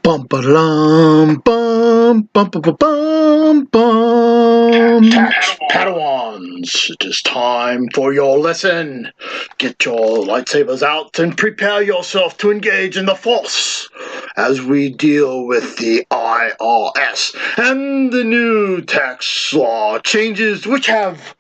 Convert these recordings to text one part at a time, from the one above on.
Bum ba bum bum bum bum bum. Tax Padawans, it is time for your lesson. Get your lightsabers out and prepare yourself to engage in the Force as we deal with the IRS and the new tax law changes which have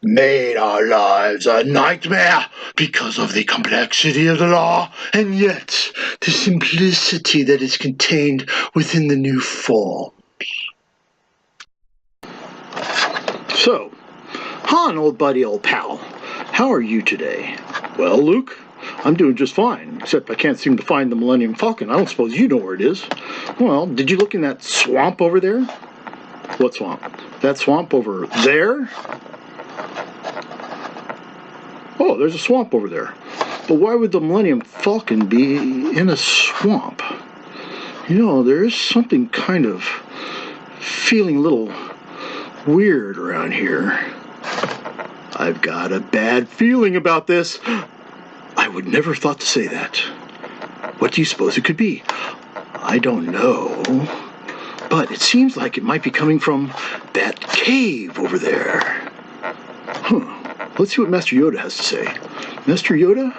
made our lives a nightmare because of the complexity of the law and yet the simplicity that is contained within the new form. So, Han, old buddy, old pal, how are you today? Well, Luke, I'm doing just fine, except I can't seem to find the Millenium Falcon. I don't suppose you know where it is. Well, did you look in that swamp over there? What swamp? That swamp over there? Oh, there's a swamp over there. But why would the Millenium Falcon be in a swamp? You know, there is something kind of feeling a little weird around here. I've got a bad feeling about this. I would never have thought to say that. What do you suppose it could be? I don't know. But it seems like it might be coming from that cave over there. Let's see what Master Yoda has to say. Master Yoda,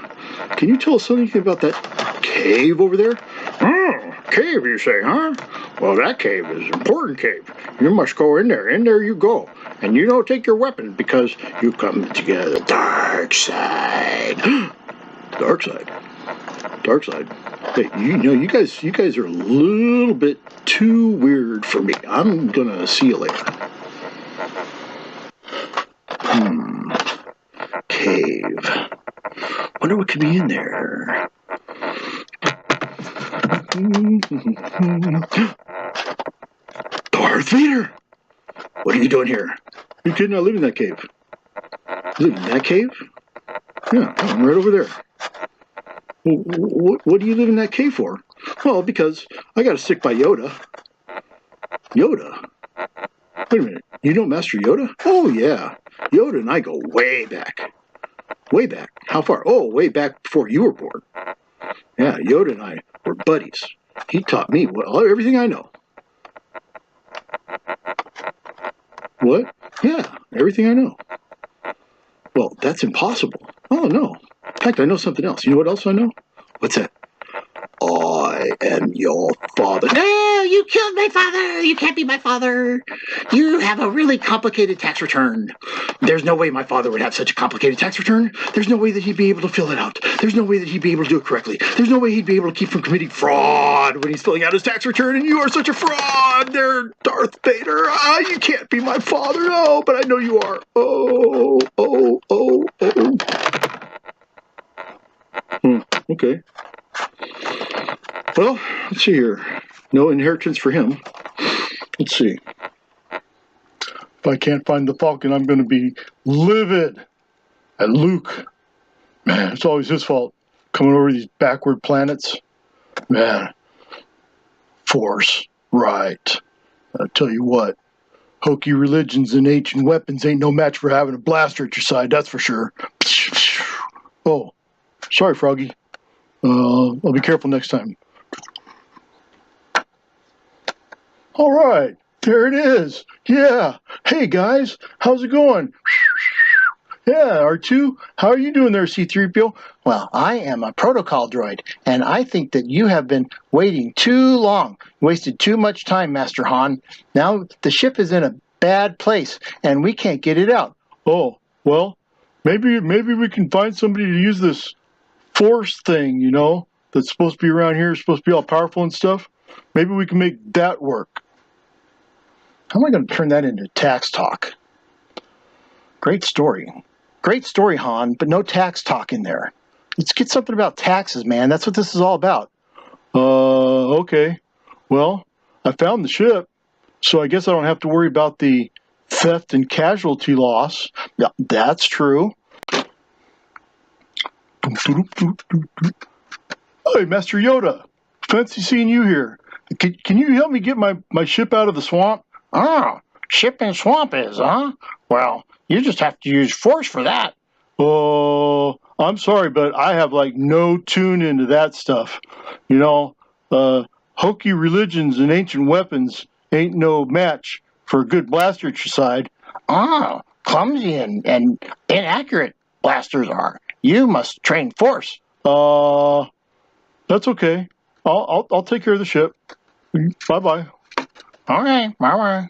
can you tell us something about that cave over there? Oh, cave, you say, huh? Well, that cave is an important cave. You must go in there. In there you go. And you don't take your weapon because you come together. Dark side. Dark side. Dark side. Hey, you guys are a little bit too weird for me. I'm gonna see you later. Cave. Wonder what could be in there. Darth Vader! What are you doing here? You could not live in that cave. You live in that cave? Yeah, I'm right over there. What do you live in that cave for? Well, because I gotta stick by Yoda. Yoda? Wait a minute, you know Master Yoda? Oh yeah, Yoda and I go way back. Way back? How far? Oh, way back before you were born. Yeah, Yoda and I were buddies. He taught me everything I know. What? Yeah, everything I know. Well, that's impossible. Oh, no. In fact, I know something else. You know what else I know? What's that? I am your father. No, you killed my father. You can't be my father. You have a really complicated tax return. There's no way my father would have such a complicated tax return. There's no way that he'd be able to fill it out. There's no way that he'd be able to do it correctly. There's no way he'd be able to keep from committing fraud when he's filling out his tax return, and you are such a fraud there, Darth Vader. You can't be my father. No, but I know you are. Oh. Okay. Well, let's see here. No inheritance for him. Let's see. If I can't find the Falcon, I'm going to be livid at Luke. Man, it's always his fault. Coming over these backward planets. Man. Force. Right. I'll tell you what. Hokey religions and ancient weapons ain't no match for having a blaster at your side, that's for sure. Oh. Sorry, Froggy. I'll be careful next time. All right, there it is. Yeah. Hey, guys, how's it going? Yeah, R2, how are you doing there, C-3PO? Well, I am a protocol droid, and I think that you have been waiting too long. You wasted too much time, Master Han. Now the ship is in a bad place, and we can't get it out. Oh, well, maybe we can find somebody to use this Force thing, that's supposed to be around here, supposed to be all powerful and stuff. Maybe we can make that work. How am I going to turn that into tax talk? Great story. Great story, Han, but no tax talk in there. Let's get something about taxes, man. That's what this is all about. Okay. Well, I found the ship, so I guess I don't have to worry about the theft and casualty loss. Yeah, that's true. Hey, Master Yoda. Fancy seeing you here. Can you help me get my ship out of the swamp? Ah, ship and swamp is, huh? Well, you just have to use Force for that. Oh, I'm sorry, but I have no tune into that stuff. hokey religions and ancient weapons ain't no match for a good blaster at your side. Ah, clumsy and inaccurate blasters are. You must train force. That's okay. I'll take care of the ship. Bye-bye. Okay, bye-bye.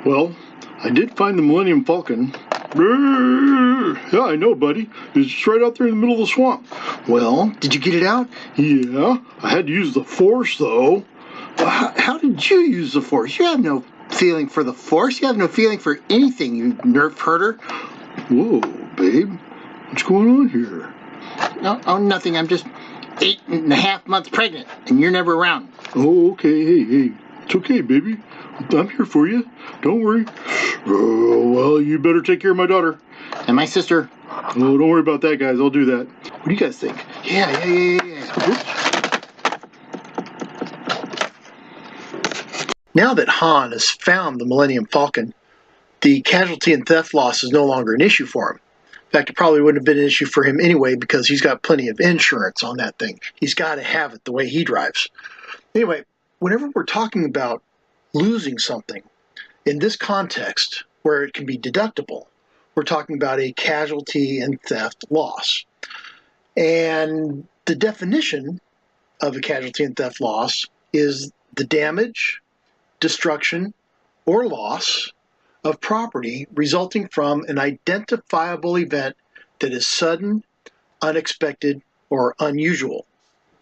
Well, I did find the Millenium Falcon. Yeah, I know, buddy. It's right out there in the middle of the swamp. Well, did you get it out? Yeah, I had to use the Force, though. How did you use the Force? You have no feeling for the Force. You have no feeling for anything, you nerf herder. Whoa, babe. What's going on here? Oh, nothing. I'm just 8.5 months pregnant, and you're never around. Oh, okay. Hey. It's okay, baby. I'm here for you. Don't worry. Oh, well, you better take care of my daughter. And my sister. Oh, don't worry about that, guys. I'll do that. What do you guys think? Yeah. Now that Han has found the Millenium Falcon, the casualty and theft loss is no longer an issue for him. In fact, it probably wouldn't have been an issue for him anyway because he's got plenty of insurance on that thing. He's got to have it the way he drives. Anyway, whenever we're talking about losing something, in this context where it can be deductible, we're talking about a casualty and theft loss. And the definition of a casualty and theft loss is the damage, destruction, or loss of property resulting from an identifiable event that is sudden, unexpected, or unusual.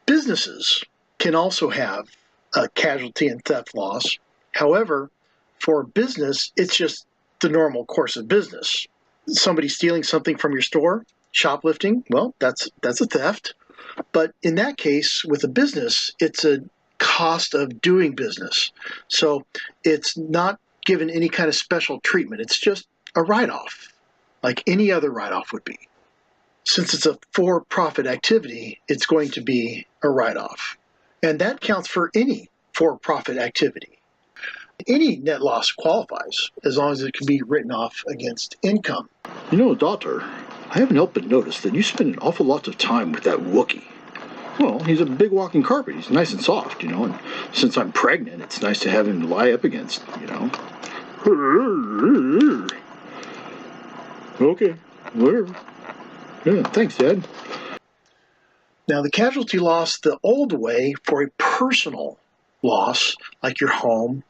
Businesses can also have a casualty and theft loss. However, for a business, it's just the normal course of business. Somebody stealing something from your store, shoplifting, well, that's a theft. But in that case, with a business, it's a cost of doing business. So it's not given any kind of special treatment. It's just a write-off, like any other write-off would be. Since it's a for-profit activity, it's going to be a write-off. And that counts for any for-profit activity. Any net loss qualifies as long as it can be written off against income. You know, daughter, I haven't helped but notice that you spend an awful lot of time with that Wookiee. Well, he's a big walking carpet. He's nice and soft, and since I'm pregnant, it's nice to have him to lie up against, Okay, whatever. Yeah, thanks, Dad. Now, the casualty loss the old way for a personal loss, like your home,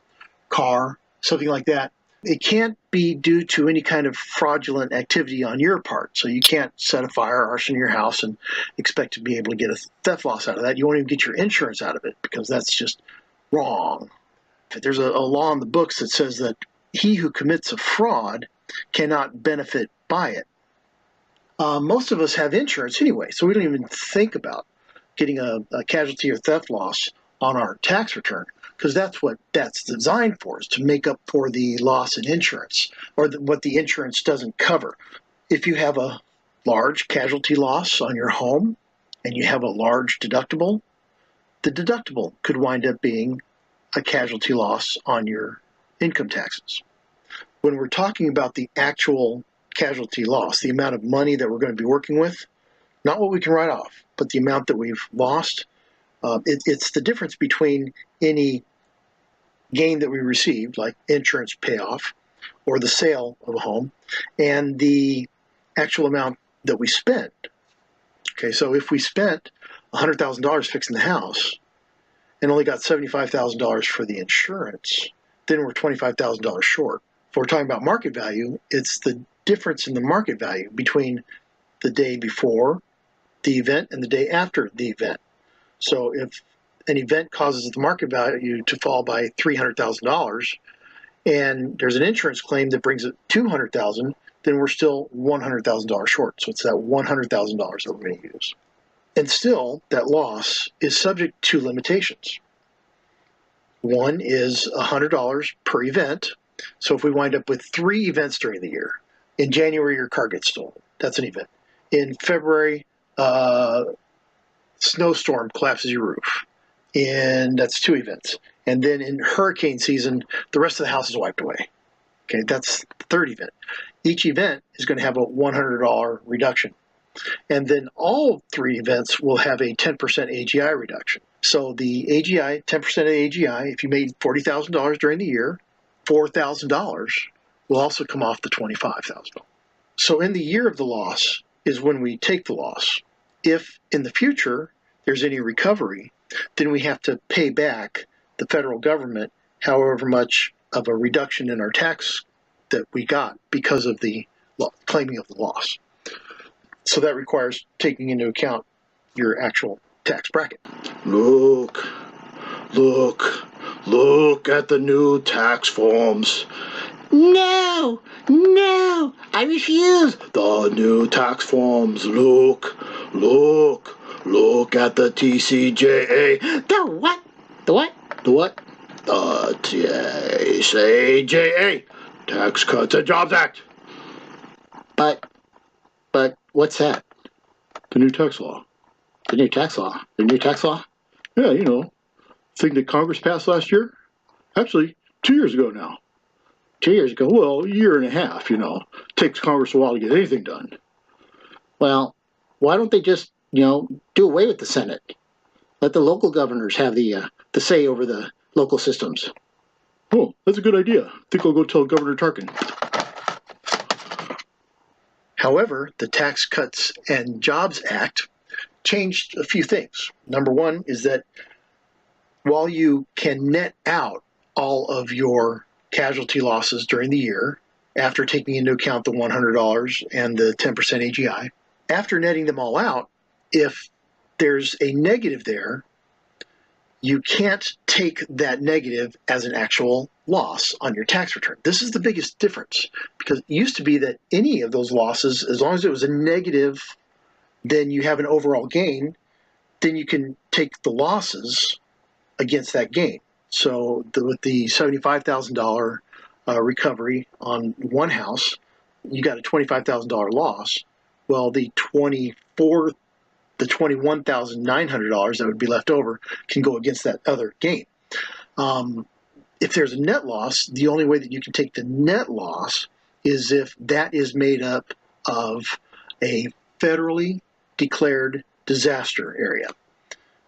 car, something like that, it can't be due to any kind of fraudulent activity on your part. So you can't set a fire or arson in your house and expect to be able to get a theft loss out of that. You won't even get your insurance out of it because that's just wrong. There's a law in the books that says that he who commits a fraud cannot benefit by it. Most of us have insurance anyway, so we don't even think about getting a casualty or theft loss on our tax return, because that's what that's designed for, is to make up for the loss in insurance, or what the insurance doesn't cover. If you have a large casualty loss on your home and you have a large deductible, the deductible could wind up being a casualty loss on your income taxes. When we're talking about the actual casualty loss, the amount of money that we're going to be working with, not what we can write off, but the amount that we've lost, it's the difference between any gain that we received, like insurance payoff or the sale of a home, and the actual amount that we spent. Okay, so if we spent $100,000 fixing the house and only got $75,000 for the insurance, then we're $25,000 short. If we're talking about market value, it's the difference in the market value between the day before the event and the day after the event. So if an event causes the market value to fall by $300,000 and there's an insurance claim that brings it $200,000, then we're still $100,000 short. So it's that $100,000 that we're going to use. And still, that loss is subject to limitations. One is $100 per event. So if we wind up with 3 events during the year, in January your car gets stolen, that's an event. In February, snowstorm collapses your roof, and that's 2 events. And then in hurricane season, the rest of the house is wiped away. Okay, that's the 3rd event. Each event is going to have a $100 reduction. And then all three events will have a 10% AGI reduction. So the AGI, 10% of the AGI, if you made $40,000 during the year, $4,000 will also come off the $25,000. So in the year of the loss is when we take the loss. If in the future there's any recovery, then we have to pay back the federal government however much of a reduction in our tax that we got because of the claiming of the loss. So that requires taking into account your actual tax bracket. Look at the new tax forms. No, I refuse. The new tax forms. Look at the TCJA. The what? The what? The what? The TCJA. Tax Cuts and Jobs Act. But what's that? The new tax law. The new tax law? The new tax law? Yeah, you know, thing that Congress passed last year. Actually, 2 years ago now. 2 years ago? Well, a year and a half, you know. Takes Congress a while to get anything done. Well, why don't they just, do away with the Senate? Let the local governors have the say over the local systems. Oh, that's a good idea. I think I'll go tell Governor Tarkin. However, the Tax Cuts and Jobs Act changed a few things. Number one is that while you can net out all of your casualty losses during the year, after taking into account the $100 and the 10% AGI, after netting them all out, if there's a negative there, you can't take that negative as an actual loss on your tax return. This is the biggest difference, because it used to be that any of those losses, as long as it was a negative, then you have an overall gain, then you can take the losses against that gain. So with the $75,000 recovery on one house, you got a $25,000 loss. Well, the $21,900 that would be left over can go against that other gain. If there's a net loss, the only way that you can take the net loss is if that is made up of a federally declared disaster area.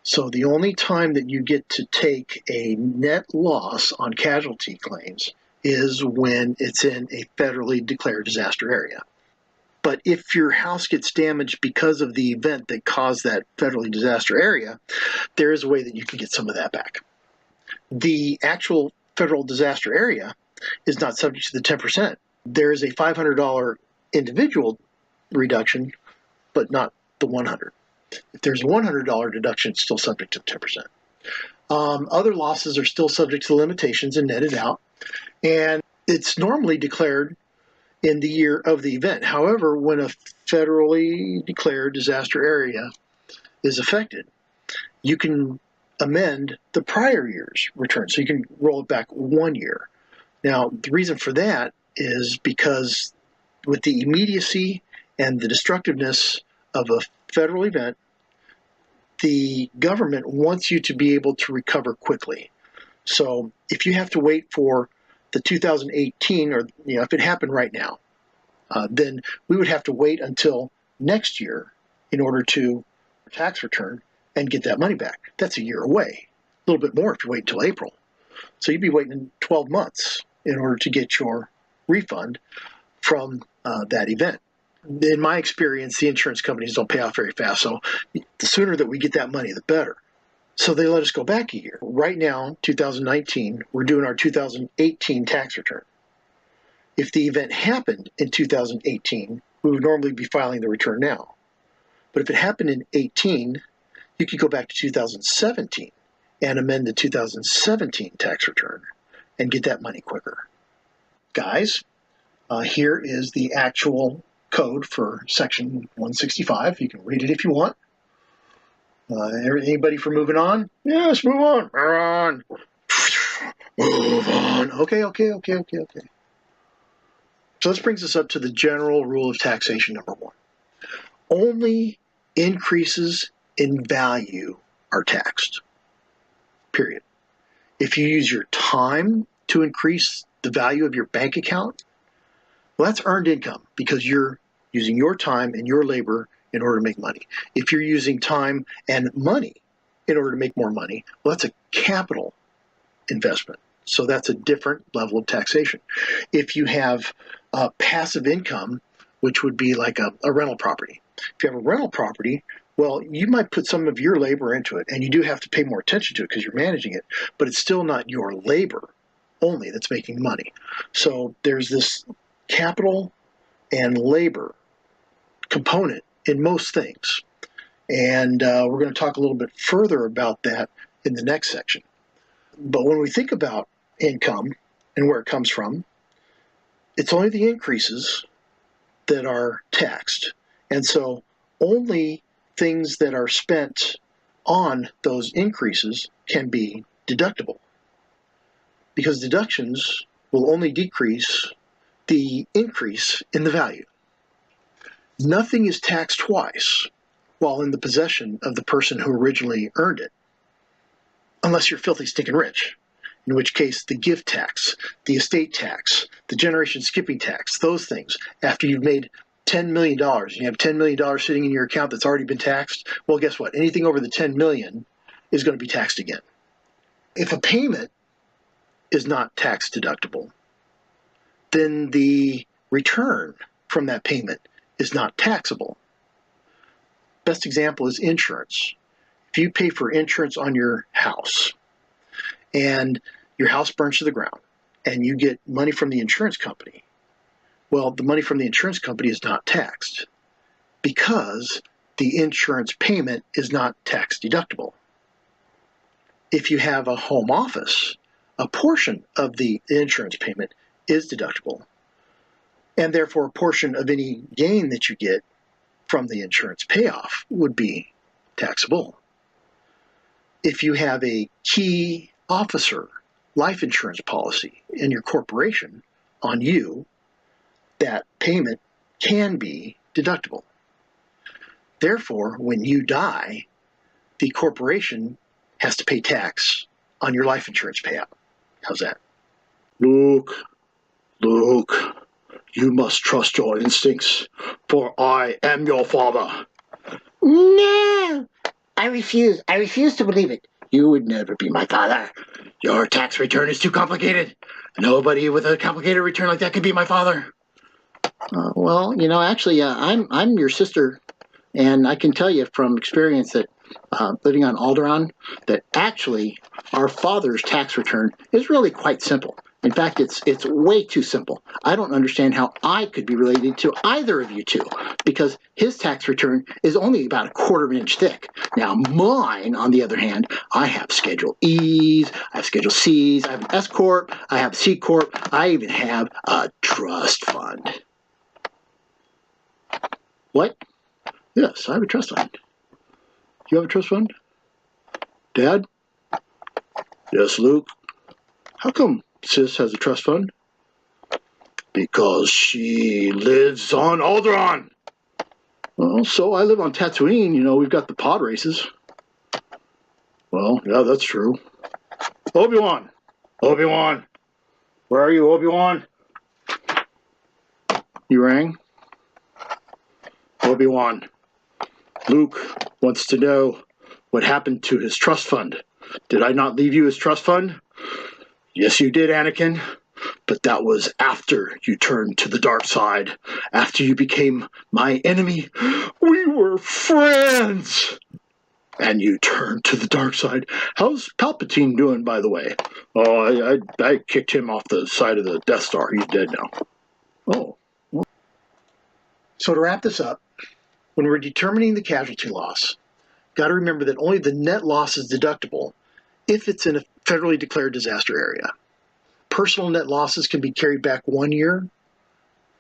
So the only time that you get to take a net loss on casualty claims is when it's in a federally declared disaster area. But if your house gets damaged because of the event that caused that federally disaster area, there is a way that you can get some of that back. The actual federal disaster area is not subject to the 10%. There is a $500 individual reduction, but not the $100. If there's a $100 deduction, it's still subject to 10%. Other losses are still subject to limitations and netted out, and it's normally declared in the year of the event. However, when a federally declared disaster area is affected, you can amend the prior year's return. So you can roll it back 1 year. Now, the reason for that is because with the immediacy and the destructiveness of a federal event, the government wants you to be able to recover quickly. So if you have to wait for the 2018, or if it happened right now, then we would have to wait until next year in order to tax return and get that money back. That's a year away. A little bit more if you wait until April. So you'd be waiting 12 months in order to get your refund from that event. In my experience, the insurance companies don't pay off very fast. So the sooner that we get that money, the better. So they let us go back a year. Right now, 2019, we're doing our 2018 tax return. If the event happened in 2018, we would normally be filing the return now. But if it happened in 18, you could go back to 2017 and amend the 2017 tax return and get that money quicker. Guys, here is the actual code for Section 165. You can read it if you want. Anybody for moving on? Yes, move on. Move on. Move on. Okay. So this brings us up to the general rule of taxation number 1. Only increases in value are taxed. Period. If you use your time to increase the value of your bank account, well, that's earned income because you're using your time and your labor in order to make money. If you're using time and money in order to make more money, well, that's a capital investment. So that's a different level of taxation. If you have passive income, which would be like a rental property. If you have a rental property, well, you might put some of your labor into it, and you do have to pay more attention to it because you're managing it, but it's still not your labor only that's making money. So there's this capital and labor component in most things. And we're going to talk a little bit further about that in the next section. But when we think about income and where it comes from, it's only the increases that are taxed. And so only things that are spent on those increases can be deductible, because deductions will only decrease the increase in the value. Nothing is taxed twice while in the possession of the person who originally earned it, unless you're filthy stinking rich, in which case the gift tax, the estate tax, the generation skipping tax, those things, after you've made $10 million, and you have $10 million sitting in your account that's already been taxed, well, guess what? Anything over the $10 million is going to be taxed again. If a payment is not tax deductible, then the return from that payment is not taxable. Best example is insurance. If you pay for insurance on your house and your house burns to the ground and you get money from the insurance company, well, the money from the insurance company is not taxed because the insurance payment is not tax deductible. If you have a home office, a portion of the insurance payment is deductible, and therefore a portion of any gain that you get from the insurance payoff would be taxable. If you have a key officer life insurance policy in your corporation on you, that payment can be deductible. Therefore, when you die, the corporation has to pay tax on your life insurance payout. How's that? Luke, you must trust your instincts, for I am your father. No, I refuse. I refuse to believe it. You would never be my father. Your tax return is too complicated. Nobody with a complicated return like that could be my father. Well, actually, I'm your sister, and I can tell you from experience that living on Alderaan, that actually our father's tax return is really quite simple. In fact, it's way too simple. I don't understand how I could be related to either of you two, because his tax return is only about a quarter of an inch thick. Now, mine, on the other hand, I have Schedule E's, I have Schedule C's, I have an S Corp, I have C Corp, I even have a trust fund. What? Yes, I have a trust fund. You have a trust fund? Dad? Yes, Luke. How come Sis has a trust fund? Because she lives on Alderaan. Well, so I live on Tatooine. We've got the pod races. Well, yeah, that's true. Obi-Wan! Where are you, Obi-Wan? You rang? Obi-Wan. Luke wants to know what happened to his trust fund. Did I not leave you his trust fund? Yes, you did, Anakin. But that was after you turned to the dark side. After you became my enemy. We were friends! And you turned to the dark side. How's Palpatine doing, by the way? Oh, I kicked him off the side of the Death Star. He's dead now. Oh. So to wrap this up, when we're determining the casualty loss, got to remember that only the net loss is deductible if it's in a federally declared disaster area. Personal net losses can be carried back 1 year.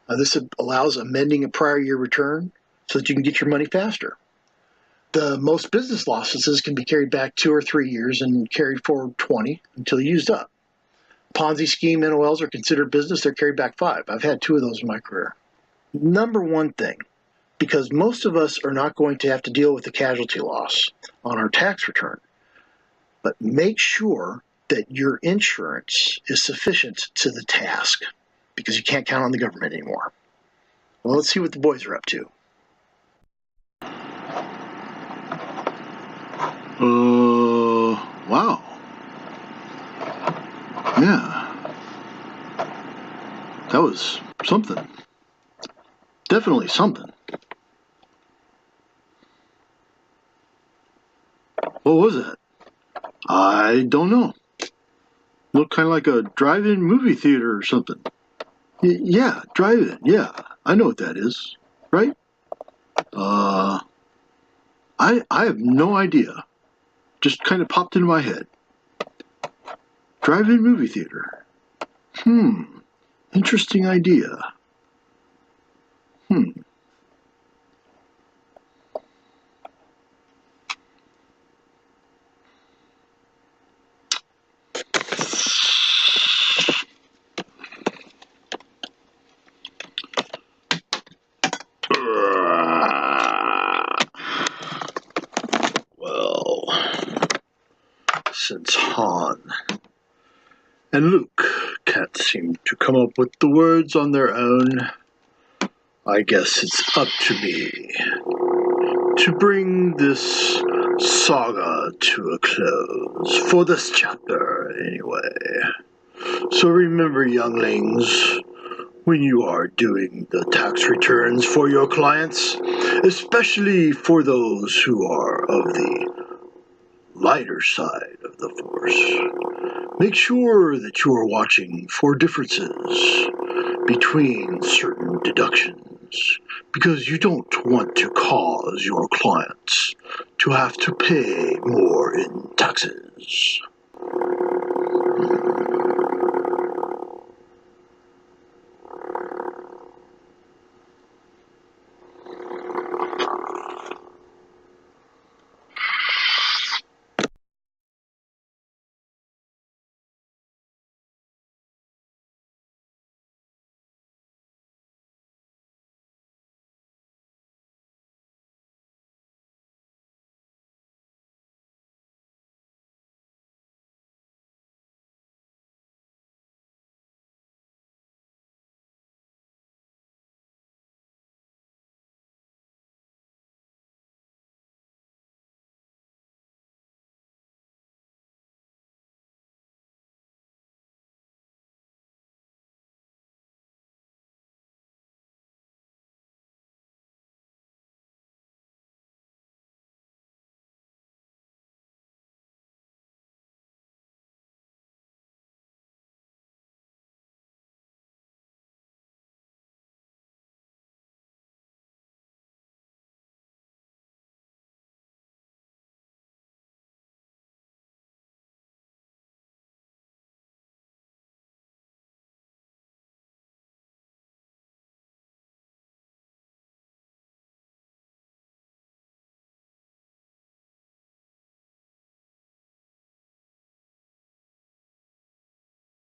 This allows amending a prior year return so that you can get your money faster. The most business losses can be carried back 2 or 3 years and carried forward 20 until used up. Ponzi scheme NOLs are considered business. They're carried back 5. I've had 2 of those in my career. Number one thing, because most of us are not going to have to deal with the casualty loss on our tax return, but make sure that your insurance is sufficient to the task, because you can't count on the government anymore. Well, let's see what the boys are up to. Wow. Yeah. That was something. Definitely something. What was that? I don't know. Looked kind of like a drive-in movie theater or something. Yeah, drive-in. Yeah, I know what that is. Right? I have no idea. Just kind of popped into my head. Drive-in movie theater. Interesting idea. Well, since Han and Luke can't seem to come up with the words on their own, I guess it's up to me to bring this saga to a close, for this chapter anyway. So remember, younglings, when you are doing the tax returns for your clients, especially for those who are of the lighter side of the force, make sure that you are watching for differences between certain deductions, because you don't want to cause your clients to have to pay more in taxes.